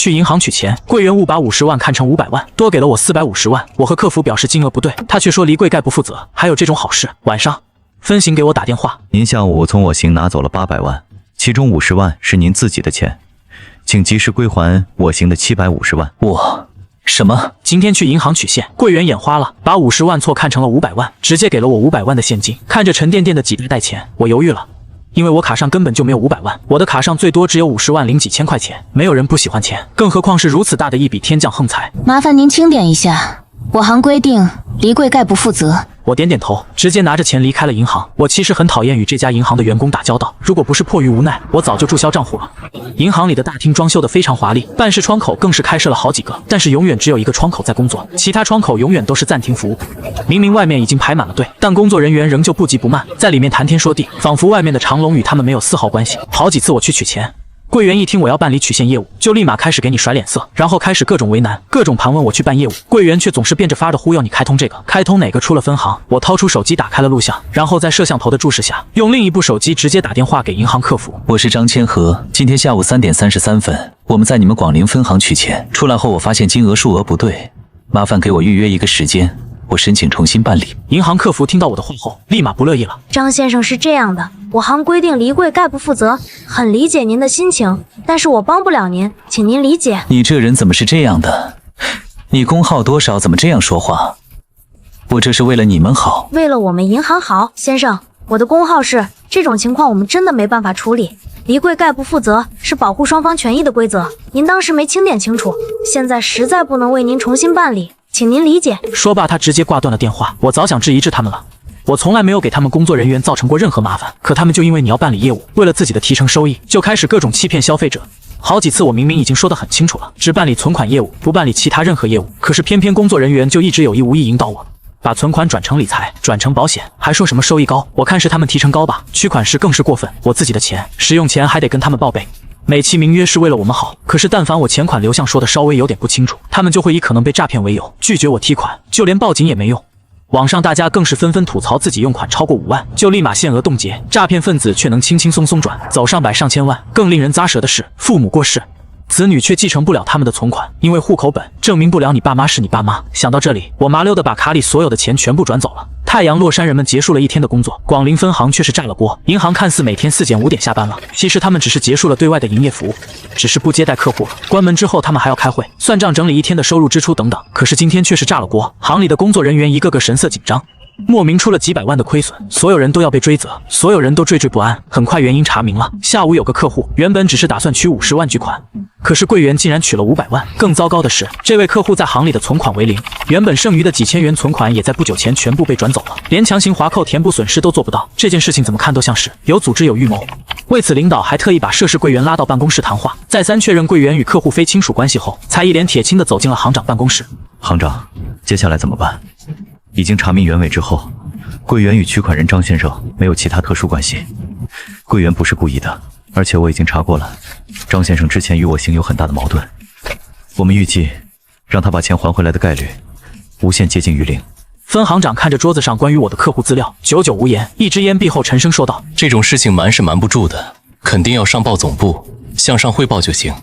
去银行取钱，柜员误把50万看成500万，多给了我450万。我和客服表示金额不对，他却说离柜概不负责。还有这种好事？晚上，分行给我打电话，您下午从我行拿走了800万，其中50万是您自己的钱，请及时归还我行的750万。什么？今天去银行取现，柜员眼花了，把50万错看成了500万，直接给了我500万的现金。看着沉甸甸的几袋钱，我犹豫了。因为我卡上根本就没有500万，我的卡上最多只有50万零几千块钱。没有人不喜欢钱，更何况是如此大的一笔天降横财。麻烦您清点一下，我行规定离柜概不负责。我点点头，直接拿着钱离开了银行。我其实很讨厌与这家银行的员工打交道，如果不是迫于无奈，我早就注销账户了。银行里的大厅装修得非常华丽，办事窗口更是开设了好几个，但是永远只有一个窗口在工作，其他窗口永远都是暂停服务。明明外面已经排满了队，但工作人员仍旧不急不慢，在里面谈天说地，仿佛外面的长龙与他们没有丝毫关系。好几次我去取钱，柜员一听我要办理取现业务，就立马开始给你甩脸色，然后开始各种为难，各种盘问我去办业务。柜员却总是变着法的忽悠你开通这个，开通哪个出了分行。我掏出手机打开了录像，然后在摄像头的注视下，用另一部手机直接打电话给银行客服。我是张千和，今天下午3点33分，我们在你们广陵分行取钱，出来后我发现金额数额不对，麻烦给我预约一个时间，我申请重新办理。银行客服听到我的话后，立马不乐意了。张先生是这样的，我行规定离柜概不负责，很理解您的心情，但是我帮不了您，请您理解。你这人怎么是这样的？你工号多少？怎么这样说话？我这是为了你们好，为了我们银行好。先生，我的工号是，这种情况我们真的没办法处理。离柜概不负责是保护双方权益的规则，您当时没清点清楚，现在实在不能为您重新办理，请您理解。说罢，他直接挂断了电话。我早想质疑他们了，我从来没有给他们工作人员造成过任何麻烦，可他们就因为你要办理业务，为了自己的提成收益，就开始各种欺骗消费者。好几次我明明已经说得很清楚了，只办理存款业务，不办理其他任何业务，可是偏偏工作人员就一直有意无意引导我，把存款转成理财，转成保险，还说什么收益高。我看是他们提成高吧，取款时更是过分。我自己的钱，使用前还得跟他们报备，美其名曰是为了我们好，可是但凡我钱款流向说的稍微有点不清楚，他们就会以可能被诈骗为由拒绝我提款，就连报警也没用。网上大家更是纷纷吐槽自己用款超过5万就立马限额冻结，诈骗分子却能轻轻松松转走上百上千万。更令人咂舌的是，父母过世，子女却继承不了他们的存款，因为户口本证明不了你爸妈是你爸妈。想到这里，我麻溜的把卡里所有的钱全部转走了。太阳落山，人们结束了一天的工作，广陵分行却是炸了锅。银行看似每天4点5点下班了，其实他们只是结束了对外的营业服务，只是不接待客户了。关门之后他们还要开会，算账，整理一天的收入支出等等。可是今天却是炸了锅，行里的工作人员一个个神色紧张，莫名出了几百万的亏损，所有人都要被追责，所有人都惴惴不安。很快原因查明了，下午有个客户原本只是打算取50万巨款，可是柜员竟然取了500万。更糟糕的是，这位客户在行里的存款为0，原本剩余的几千元存款也在不久前全部被转走了，连强行划扣填补损失都做不到。这件事情怎么看都像是有组织有预谋。为此，领导还特意把涉事柜员拉到办公室谈话，再三确认柜员与客户非亲属关系后，才一脸铁青地走进了行长办公室。行长，接下来怎么办？已经查明原委之后，柜员与取款人张先生没有其他特殊关系，柜员不是故意的，而且我已经查过了，张先生之前与我行有很大的矛盾，我们预计让他把钱还回来的概率无限接近于0。分行长看着桌子上关于我的客户资料，久久无言，一支烟闭后沉声说道：这种事情瞒是瞒不住的，肯定要上报总部，向上汇报就行，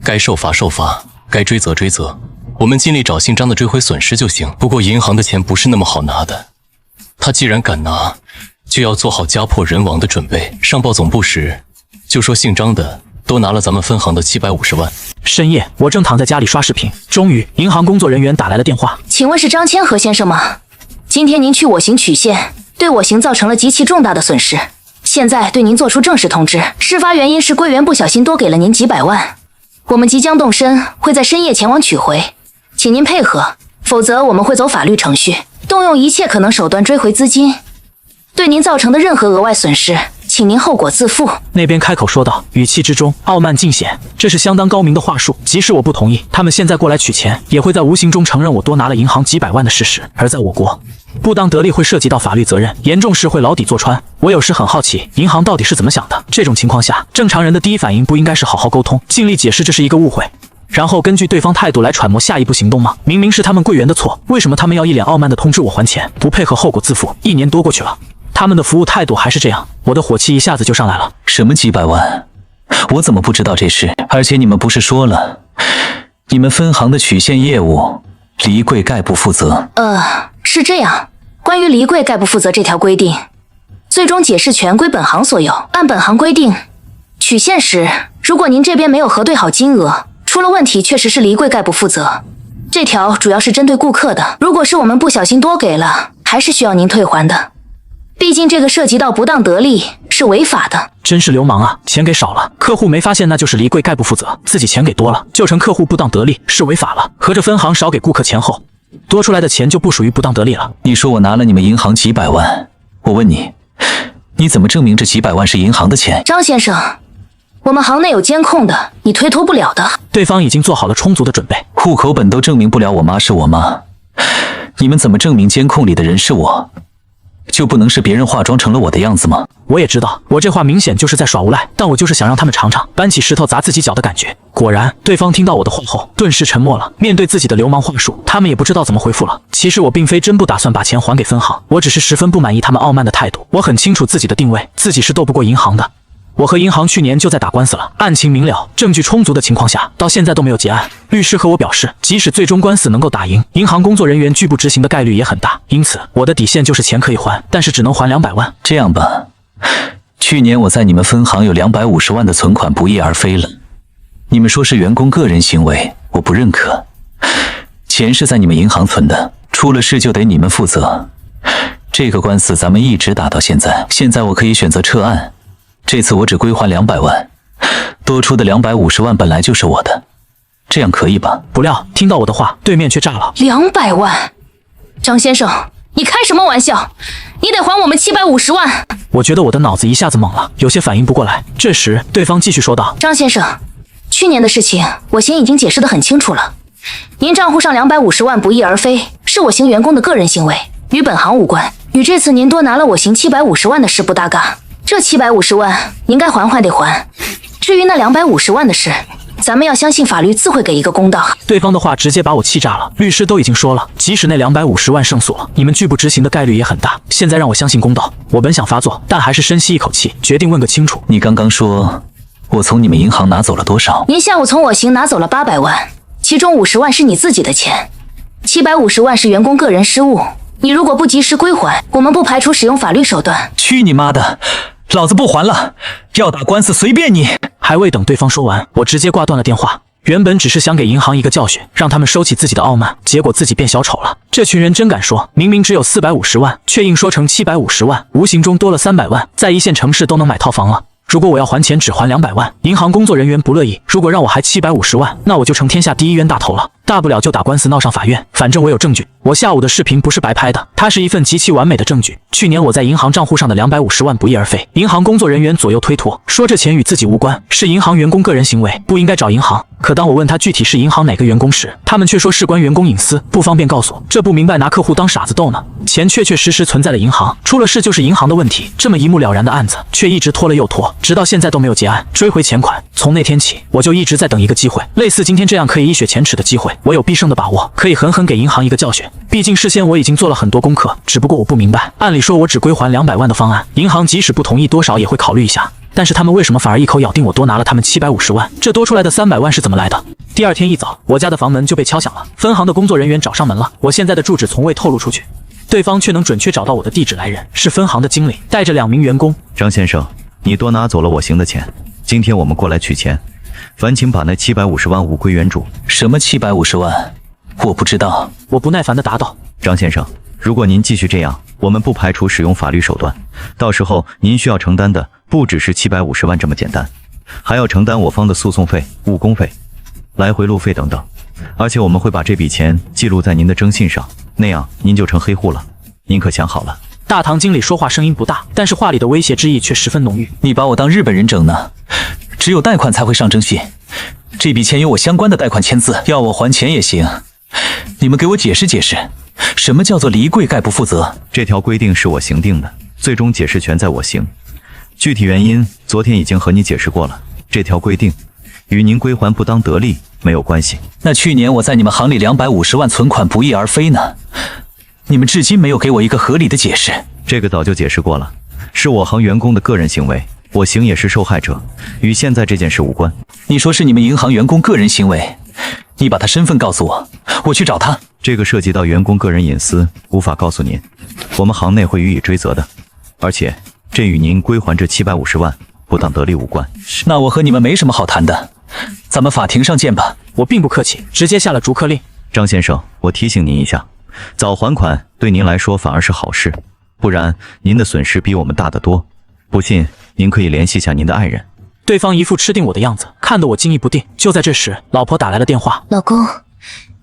该受罚受罚，该追责追责，我们尽力找姓张的追回损失就行。不过银行的钱不是那么好拿的，他既然敢拿，就要做好家破人亡的准备。上报总部时就说姓张的都拿了咱们分行的750万。深夜，我正躺在家里刷视频，终于银行工作人员打来了电话。请问是张千和先生吗？今天您去我行取现，对我行造成了极其重大的损失，现在对您做出正式通知，事发原因是柜员不小心多给了您几百万，我们即将动身，会在深夜前往取回，请您配合，否则我们会走法律程序，动用一切可能手段追回资金，对您造成的任何额外损失，请您后果自负。那边开口说道，语气之中傲慢尽显，这是相当高明的话术。即使我不同意，他们现在过来取钱，也会在无形中承认我多拿了银行几百万的事实。而在我国，不当得利会涉及到法律责任，严重时会牢底坐穿。我有时很好奇，银行到底是怎么想的？这种情况下，正常人的第一反应不应该是好好沟通，尽力解释这是一个误会，然后根据对方态度来揣摩下一步行动吗？明明是他们柜员的错，为什么他们要一脸傲慢地通知我还钱，不配合后果自负？1年多过去了，他们的服务态度还是这样，我的火气一下子就上来了。什么几百万？我怎么不知道这事？而且你们不是说了，你们分行的曲线业务，黎贵概不负责。是这样，关于黎贵概不负责这条规定，最终解释权归本行所有。按本行规定，取现时，如果您这边没有核对好金额，出了问题确实是黎贵概不负责。这条主要是针对顾客的，如果是我们不小心多给了，还是需要您退还的。毕竟这个涉及到不当得利，是违法的。真是流氓啊！钱给少了，客户没发现那就是黎贵概不负责，自己钱给多了，就成客户不当得利，是违法了。合着分行少给顾客钱后，多出来的钱就不属于不当得利了。你说我拿了你们银行几百万，我问你，你怎么证明这几百万是银行的钱？张先生，我们行内有监控的，你推脱不了的。对方已经做好了充足的准备，户口本都证明不了我妈是我妈，你们怎么证明监控里的人是我？就不能是别人化妆成了我的样子吗？我也知道，我这话明显就是在耍无赖，但我就是想让他们尝尝搬起石头砸自己脚的感觉。果然，对方听到我的话后，顿时沉默了。面对自己的流氓话术，他们也不知道怎么回复了。其实我并非真不打算把钱还给分行，我只是十分不满意他们傲慢的态度。我很清楚自己的定位，自己是斗不过银行的。我和银行去年就在打官司了，案情明了，证据充足的情况下，到现在都没有结案。律师和我表示，即使最终官司能够打赢，银行工作人员拒不执行的概率也很大。因此，我的底线就是钱可以还，但是只能还200万。这样吧，去年我在你们分行有250万的存款不翼而飞了，你们说是员工个人行为，我不认可。钱是在你们银行存的，出了事就得你们负责。这个官司咱们一直打到现在，现在我可以选择撤案。这次我只归还200万，多出的250万本来就是我的，这样可以吧？不料听到我的话，对面却炸了。200万，张先生，你开什么玩笑？你得还我们750万。我觉得我的脑子一下子懵了，有些反应不过来。这时，对方继续说道：“张先生，去年的事情我先已经解释得很清楚了。您账户上250万不翼而飞，是我行员工的个人行为，与本行无关，与这次您多拿了我行750万的事不搭嘎。这750万您该还得还。至于那250万的事，咱们要相信法律自会给一个公道。”对方的话直接把我气炸了。律师都已经说了，即使那250万胜诉了，你们拒不执行的概率也很大。现在让我相信公道，我本想发作，但还是深吸一口气，决定问个清楚。你刚刚说我从你们银行拿走了多少？您下午从我行拿走了800万，其中50万是你自己的钱，750万是员工个人失误。你如果不及时归还，我们不排除使用法律手段。去你妈的！老子不还了，要打官司随便你！还未等对方说完，我直接挂断了电话。原本只是想给银行一个教训，让他们收起自己的傲慢，结果自己变小丑了。这群人真敢说，明明只有450万，却硬说成750万，无形中多了300万，在一线城市都能买套房了。如果我要还钱只还200万，银行工作人员不乐意；如果让我还750万，那我就成天下第一冤大头了。大不了就打官司闹上法院，反正我有证据。我下午的视频不是白拍的，它是一份极其完美的证据。去年我在银行账户上的250万不翼而飞，银行工作人员左右推脱，说这钱与自己无关，是银行员工个人行为，不应该找银行。可当我问他具体是银行哪个员工时，他们却说事关员工隐私，不方便告诉。这不明白拿客户当傻子逗呢？钱确确实实存在了银行，出了事就是银行的问题。这么一目了然的案子，却一直拖了又拖，直到现在都没有结案，追回钱款。从那天起，我就一直在等一个机会，类似今天这样可以一雪前耻的机会，我有必胜的把握，可以狠狠给银行一个教训。毕竟事先我已经做了很多功课，只不过我不明白，按理说我只归还200万的方案，银行即使不同意，多少也会考虑一下。但是他们为什么反而一口咬定我多拿了他们750万？这多出来的300万是怎么来的？第二天一早，我家的房门就被敲响了，分行的工作人员找上门了。我现在的住址从未透露出去，对方却能准确找到我的地址来人，是分行的经理，带着2名员工。张先生，你多拿走了我行的钱，今天我们过来取钱，烦请把那750万物归原主。什么750万？我不知道。我不耐烦地答道。张先生，如果您继续这样，我们不排除使用法律手段，到时候您需要承担的不只是750万这么简单，还要承担我方的诉讼费、误工费、来回路费等等，而且我们会把这笔钱记录在您的征信上，那样您就成黑户了。您可想好了？大堂经理说话声音不大，但是话里的威胁之意却十分浓郁。你把我当日本人整呢？只有贷款才会上征信，这笔钱有我相关的贷款签字，要我还钱也行。你们给我解释解释，什么叫做黎贵概不负责？这条规定是我行定的，最终解释权在我行。具体原因昨天已经和你解释过了，这条规定与您归还不当得利没有关系。那去年我在你们行里250万存款不翼而飞呢？你们至今没有给我一个合理的解释。这个早就解释过了，是我行员工的个人行为，我行也是受害者，与现在这件事无关。你说是你们银行员工个人行为，你把他身份告诉我，我去找他。这个涉及到员工个人隐私，无法告诉您，我们行内会予以追责的。而且，这与您归还这750万不当得利无关。那我和你们没什么好谈的，咱们法庭上见吧。我并不客气，直接下了逐客令。张先生，我提醒您一下，早还款对您来说反而是好事，不然您的损失比我们大得多。不信，您可以联系一下您的爱人。对方一副吃定我的样子，看得我惊疑不定。就在这时，老婆打来了电话。老公，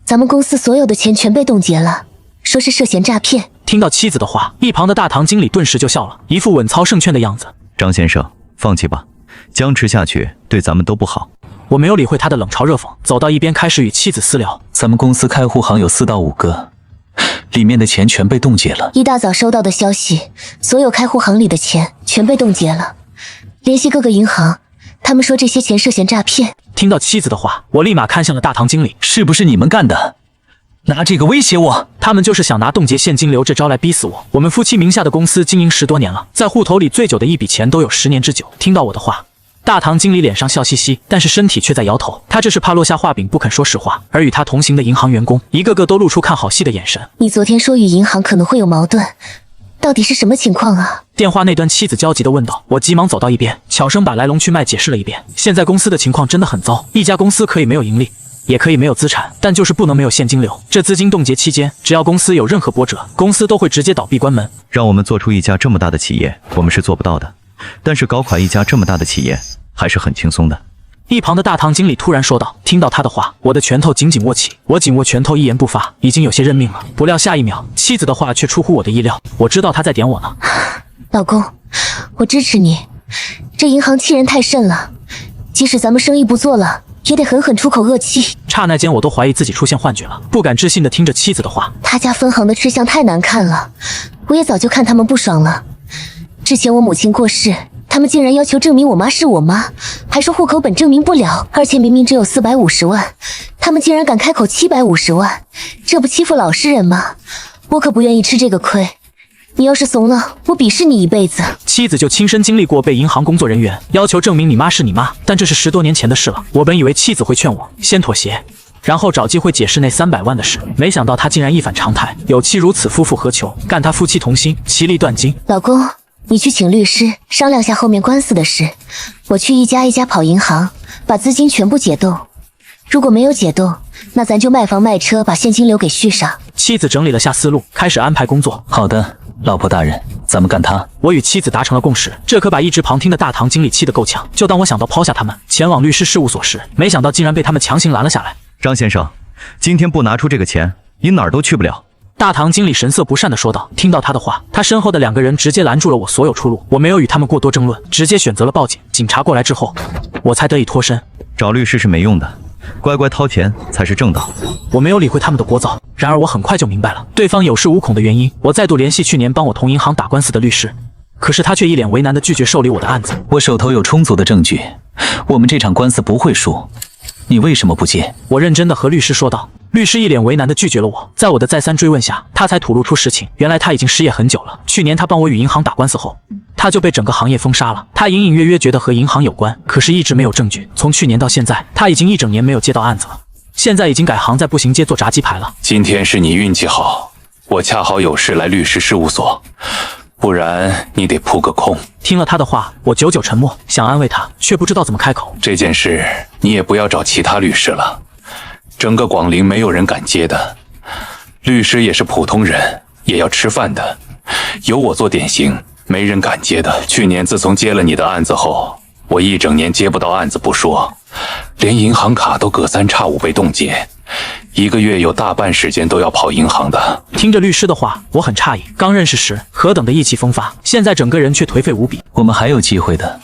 咱们公司所有的钱全被冻结了，说是涉嫌诈骗。听到妻子的话，一旁的大堂经理顿时就笑了，一副稳操胜券的样子。张先生，放弃吧，僵持下去对咱们都不好。我没有理会他的冷嘲热讽，走到一边开始与妻子私聊。咱们公司开户行有4到5个，里面的钱全被冻结了。一大早收到的消息，所有开户行里的钱全被冻结了。联系各个银行，他们说这些钱涉嫌诈骗。听到妻子的话，我立马看向了大堂经理。是不是你们干的？拿这个威胁我？他们就是想拿冻结现金流这招来逼死我。我们夫妻名下的公司经营10多年了，在户头里最久的一笔钱都有10年之久。听到我的话，大堂经理脸上笑嘻嘻，但是身体却在摇头。他这是怕落下话柄，不肯说实话。而与他同行的银行员工，一个个都露出看好戏的眼神。你昨天说与银行可能会有矛盾，到底是什么情况啊？电话那端妻子焦急地问道。我急忙走到一边，悄声把来龙去脉解释了一遍。现在公司的情况真的很糟，一家公司可以没有盈利，也可以没有资产，但就是不能没有现金流。这资金冻结期间，只要公司有任何波折，公司都会直接倒闭关门。让我们做出一家这么大的企业，我们是做不到的。但是搞垮一家这么大的企业，还是很轻松的。一旁的大堂经理突然说道。听到他的话，我的拳头紧紧握起，我紧握拳头一言不发，已经有些认命了。不料下一秒，妻子的话却出乎我的意料。我知道他在点我呢。老公，我支持你。这银行欺人太甚了，即使咱们生意不做了，也得狠狠出口恶气。刹那间，我都怀疑自己出现幻觉了，不敢置信地听着妻子的话。他家分行的吃相太难看了，我也早就看他们不爽了。之前我母亲过世，他们竟然要求证明我妈是我妈，还说户口本证明不了，而且明明只有450万，他们竟然敢开口750万，这不欺负老实人吗？我可不愿意吃这个亏。你要是怂了，我鄙视你一辈子。妻子就亲身经历过被银行工作人员要求证明你妈是你妈，但这是10多年前的事了。我本以为妻子会劝我先妥协，然后找机会解释那300万的事，没想到她竟然一反常态，有妻如此，夫复何求？干他夫妻同心，其利断金。老公，你去请律师商量下后面官司的事，我去一家一家跑银行，把资金全部解冻。如果没有解冻，那咱就卖房卖车，把现金流给续上。妻子整理了下思路，开始安排工作。好的，老婆大人，咱们干他。我与妻子达成了共识，这可把一直旁听的大堂经理气得够呛。就当我想到抛下他们，前往律师事务所时，没想到竟然被他们强行拦了下来。张先生，今天不拿出这个钱，您哪儿都去不了。大堂经理神色不善地说道。听到他的话，他身后的2个人直接拦住了我所有出路。我没有与他们过多争论，直接选择了报警。警察过来之后，我才得以脱身。找律师是没用的，乖乖掏钱才是正道。我没有理会他们的聒噪，然而我很快就明白了对方有恃无恐的原因。我再度联系去年帮我同银行打官司的律师，可是他却一脸为难地拒绝受理我的案子。我手头有充足的证据，我们这场官司不会输，你为什么不接？我认真地和律师说道。律师一脸为难地拒绝了我。在我的再三追问下，他才吐露出实情。原来他已经失业很久了，去年他帮我与银行打官司后，他就被整个行业封杀了。他隐隐约约觉得和银行有关，可是一直没有证据。从去年到现在，他已经1整年没有接到案子了，现在已经改行在步行街做炸鸡排了。今天是你运气好，我恰好有事来律师事务所，不然你得扑个空。听了他的话，我久久沉默，想安慰他，却不知道怎么开口。这件事你也不要找其他律师了，整个广陵没有人敢接的。律师也是普通人，也要吃饭的，有我做典型，没人敢接的。去年自从接了你的案子后，我1整年接不到案子不说，连银行卡都隔3差5被冻结，1个月有大半时间都要跑银行的。听着律师的话，我很诧异，刚认识时何等的意气风发，现在整个人却颓废无比。我们还有机会的，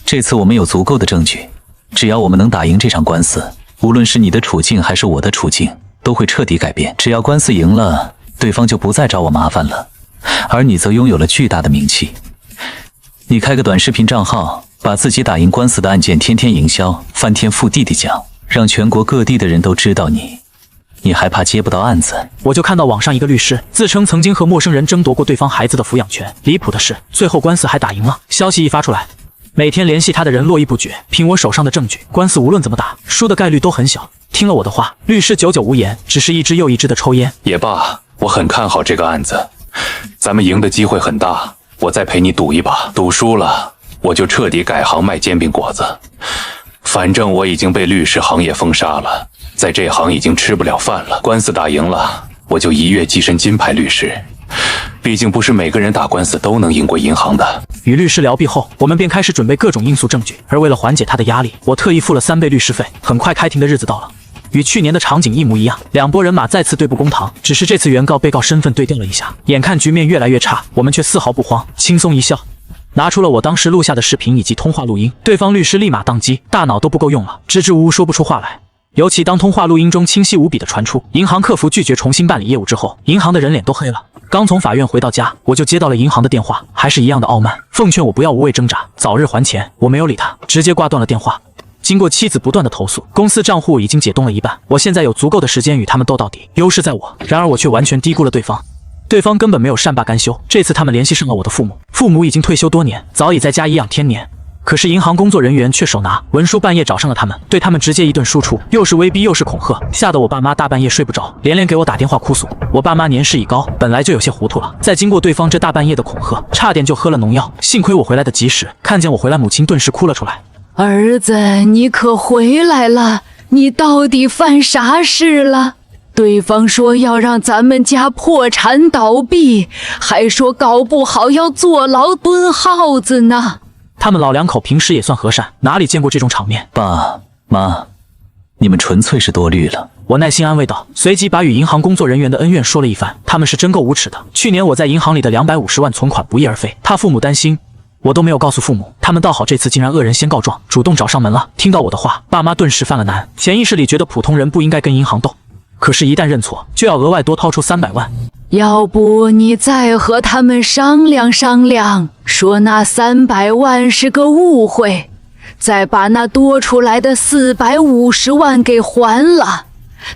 这次我们有足够的证据，只要我们能打赢这场官司，无论是你的处境还是我的处境，都会彻底改变。只要官司赢了，对方就不再找我麻烦了，而你则拥有了巨大的名气。你开个短视频账号，把自己打赢官司的案件天天营销，翻天覆地地讲，让全国各地的人都知道你。你还怕接不到案子？我就看到网上一个律师自称曾经和陌生人争夺过对方孩子的抚养权，离谱的是，最后官司还打赢了。消息一发出来，每天联系他的人络绎不绝。凭我手上的证据，官司无论怎么打，输的概率都很小。听了我的话，律师久久无言，只是一支又一支的抽烟。也罢，我很看好这个案子，咱们赢的机会很大，我再陪你赌一把，赌输了我就彻底改行卖煎饼果子。反正我已经被律师行业封杀了，在这行已经吃不了饭了。官司打赢了，我就一跃跻身金牌律师。毕竟不是每个人打官司都能赢过银行的。与律师聊毕后，我们便开始准备各种因素证据，而为了缓解他的压力，我特意付了3倍律师费。很快开庭的日子到了，与去年的场景一模一样，两拨人马再次对簿公堂，只是这次原告被告身份对调了一下。眼看局面越来越差，我们却丝毫不慌，轻松一笑，拿出了我当时录下的视频以及通话录音。对方律师立马宕机，大脑都不够用了，支支吾吾说不出话来。尤其当通话录音中清晰无比的传出银行客服拒绝重新办理业务之后，银行的人脸都黑了。刚从法院回到家，我就接到了银行的电话，还是一样的傲慢，奉劝我不要无谓挣扎，早日还钱。我没有理他，直接挂断了电话。经过妻子不断的投诉，公司账户已经解冻了一半，我现在有足够的时间与他们斗到底，优势在我。然而我却完全低估了对方，对方根本没有善罢甘休。这次他们联系上了我的父母，父母已经退休多年，早已在家颐养天年。可是银行工作人员却手拿文书，半夜找上了他们，对他们直接一顿输出，又是威逼又是恐吓，吓得我爸妈大半夜睡不着，连连给我打电话哭诉。我爸妈年事已高，本来就有些糊涂了，再经过对方这大半夜的恐吓，差点就喝了农药。幸亏我回来的及时，看见我回来，母亲顿时哭了出来。儿子，你可回来了，你到底犯啥事了？对方说要让咱们家破产倒闭，还说搞不好要坐牢蹲耗子呢。他们老两口平时也算和善，哪里见过这种场面？爸妈，你们纯粹是多虑了。我耐心安慰道，随即把与银行工作人员的恩怨说了一番。他们是真够无耻的，去年我在银行里的250万存款不翼而飞，他父母担心，我都没有告诉父母，他们倒好，这次竟然恶人先告状，主动找上门了。听到我的话，爸妈顿时犯了难，潜意识里觉得普通人不应该跟银行斗，可是一旦认错，就要额外多掏出300万。要不你再和他们商量商量，说那300万是个误会，再把那多出来的450万给还了，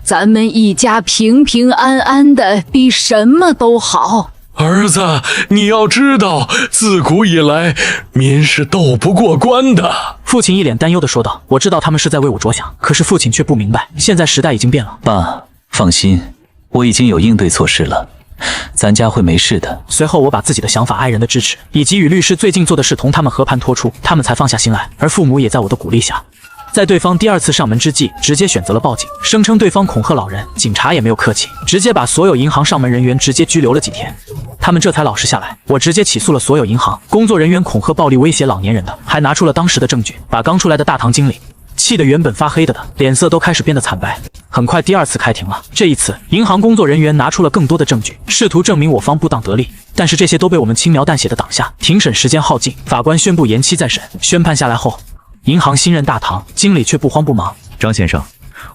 咱们一家平平安安的，比什么都好。儿子，你要知道，自古以来，民是斗不过官的。父亲一脸担忧地说道。我知道他们是在为我着想，可是父亲却不明白，现在时代已经变了。爸，放心，我已经有应对措施了，咱家会没事的。随后我把自己的想法、爱人的支持，以及与律师最近做的事同他们和盘托出，他们才放下心来。而父母也在我的鼓励下，在对方第2次上门之际，直接选择了报警，声称对方恐吓老人。警察也没有客气，直接把所有银行上门人员直接拘留了几天，他们这才老实下来。我直接起诉了所有银行工作人员恐吓、暴力威胁老年人的，还拿出了当时的证据，把刚出来的大堂经理气得原本发黑的脸色都开始变得惨白。很快第2次开庭了，这一次银行工作人员拿出了更多的证据，试图证明我方不当得利，但是这些都被我们轻描淡写的挡下。庭审时间耗尽，法官宣布延期再审。宣判下来后，银行新任大堂经理却不慌不忙。张先生，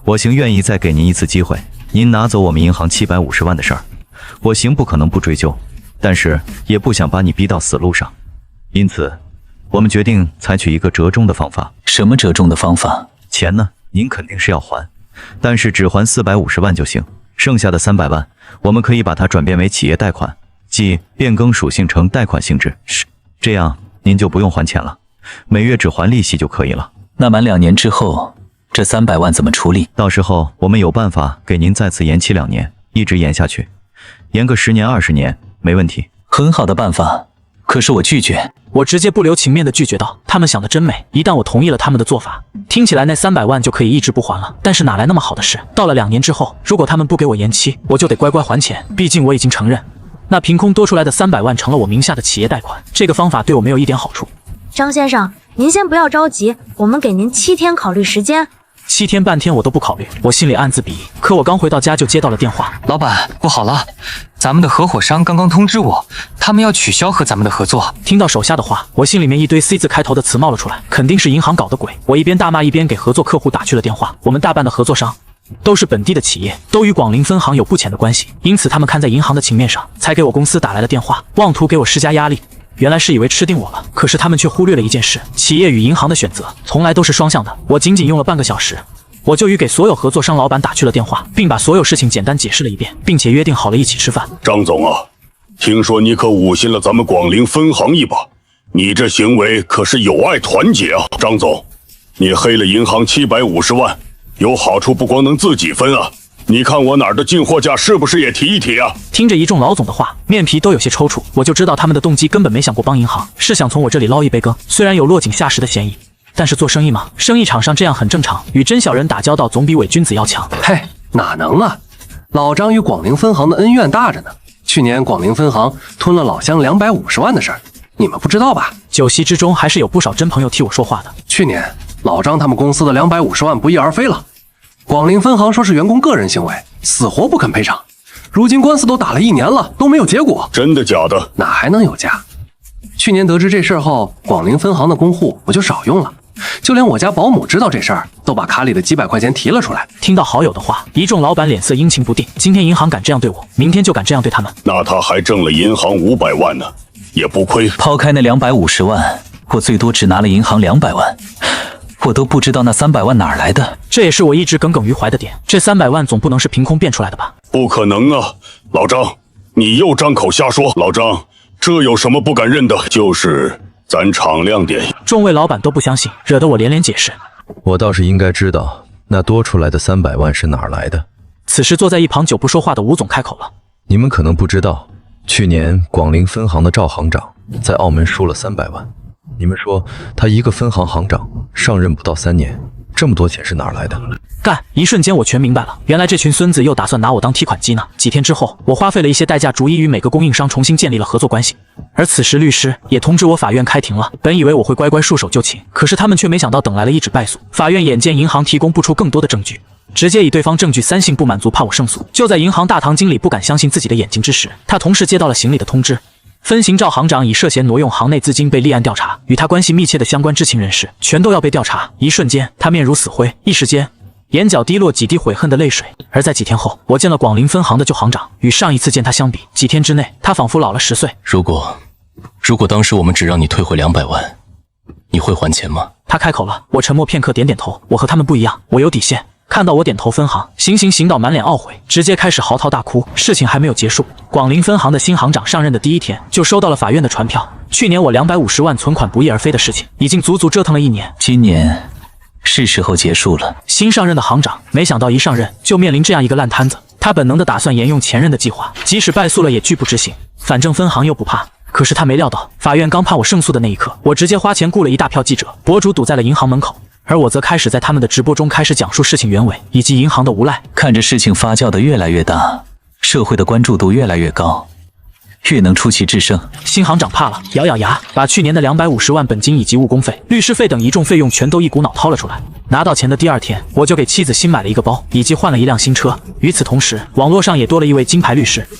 我行愿意再给您一次机会，您拿走我们银行750万的事儿，我行不可能不追究，但是也不想把你逼到死路上，因此我们决定采取一个折中的方法。什么折中的方法？钱呢，您肯定是要还，但是只还450万就行，剩下的300万，我们可以把它转变为企业贷款，即变更属性成贷款性质，这样您就不用还钱了，每月只还利息就可以了。那满2年之后，这300万怎么处理？到时候我们有办法给您再次延期2年，一直延下去，延个10年20年没问题。很好的办法，可是我拒绝。我直接不留情面的拒绝道，他们想的真美，一旦我同意了他们的做法，听起来那300万就可以一直不还了，但是哪来那么好的事？到了2年之后，如果他们不给我延期，我就得乖乖还钱，毕竟我已经承认，那凭空多出来的300万成了我名下的企业贷款，这个方法对我没有一点好处。张先生，您先不要着急，我们给您7天考虑时间。7天半天我都不考虑，我心里暗自鄙夷。可我刚回到家就接到了电话，老板，不好了，咱们的合伙商刚刚通知我，他们要取消和咱们的合作。听到手下的话，我心里面一堆 C 字开头的词冒了出来，肯定是银行搞的鬼。我一边大骂一边给合作客户打去了电话。我们大半的合作商都是本地的企业，都与广陵分行有不浅的关系，因此他们看在银行的情面上，才给我公司打来了电话，妄图给我施加压力。原来是以为吃定我了，可是他们却忽略了一件事，企业与银行的选择从来都是双向的。我仅仅用了半个小时，我就与给所有合作商老板打去了电话，并把所有事情简单解释了一遍，并且约定好了一起吃饭。张总啊，听说你可误信了咱们广陵分行一把，你这行为可是有碍团结啊！张总，你黑了银行750万，有好处不光能自己分啊，你看我哪儿的进货价是不是也提一提啊？听着一众老总的话，面皮都有些抽搐，我就知道他们的动机根本没想过帮银行，是想从我这里捞一杯羹。虽然有落井下石的嫌疑，但是做生意嘛，生意场上这样很正常，与真小人打交道总比伪君子要强。嘿，哪能啊！老张与广陵分行的恩怨大着呢。去年广陵分行吞了老乡250万的事儿，你们不知道吧？酒席之中还是有不少真朋友替我说话的。去年老张他们公司的250万不翼而飞了，广陵分行说是员工个人行为，死活不肯赔偿。如今官司都打了1年了，都没有结果。真的假的？哪还能有假？去年得知这事后，广陵分行的公户我就少用了。就连我家保姆知道这事儿，都把卡里的几百块钱提了出来。听到好友的话，一众老板脸色阴晴不定。今天银行敢这样对我，明天就敢这样对他们。那他还挣了银行500万呢，也不亏。抛开那250万，我最多只拿了银行200万，我都不知道那300万哪儿来的。这也是我一直耿耿于怀的点。这300万总不能是凭空变出来的吧？不可能啊，老张，你又张口瞎说。老张，这有什么不敢认的？就是咱敞亮点。众位老板都不相信，惹得我连连解释。我倒是应该知道，那多出来的300万是哪儿来的。此时坐在一旁久不说话的吴总开口了。你们可能不知道，去年广陵分行的赵行长在澳门输了300万。你们说他一个分行行长上任不到3年，这么多钱是哪儿来的？干！一瞬间我全明白了，原来这群孙子又打算拿我当提款机呢。几天之后，我花费了一些代价，逐一与每个供应商重新建立了合作关系。而此时律师也通知我法院开庭了。本以为我会乖乖束手就擒，可是他们却没想到等来了一纸败诉。法院眼见银行提供不出更多的证据，直接以对方证据3性不满足，怕我胜诉。就在银行大堂经理不敢相信自己的眼睛之时，他同时接到了行李的通知。分行赵行长以涉嫌挪用行内资金被立案调查，与他关系密切的相关知情人士全都要被调查。一瞬间，他面如死灰，一时间眼角滴落几滴悔恨的泪水。而在几天后，我见了广陵分行的旧行长，与上一次见他相比，几天之内他仿佛老了10岁。如果当时我们只让你退回200万，你会还钱吗？他开口了，我沉默片刻，点点头。我和他们不一样，我有底线。看到我点头，分行行导满脸懊悔，直接开始嚎啕大哭。事情还没有结束，广陵分行的新行长上任的第一天就收到了法院的传票。去年我250万存款不翼而飞的事情，已经足足折腾了1年。今年是时候结束了。新上任的行长没想到一上任就面临这样一个烂摊子，他本能的打算沿用前任的计划，即使败诉了也拒不执行，反正分行又不怕。可是他没料到，法院刚判我胜诉的那一刻，我直接花钱雇了一大票记者、博主堵在了银行门口。而我则开始在他们的直播中开始讲述事情原委以及银行的无赖。看着事情发酵的越来越大，社会的关注度越来越高，越能出奇制胜。新行长怕了，咬咬牙，把去年的250万本金以及误工费、律师费等一众费用全都一股脑掏了出来。拿到钱的第2天，我就给妻子新买了一个包，以及换了一辆新车。与此同时，网络上也多了一位金牌律师。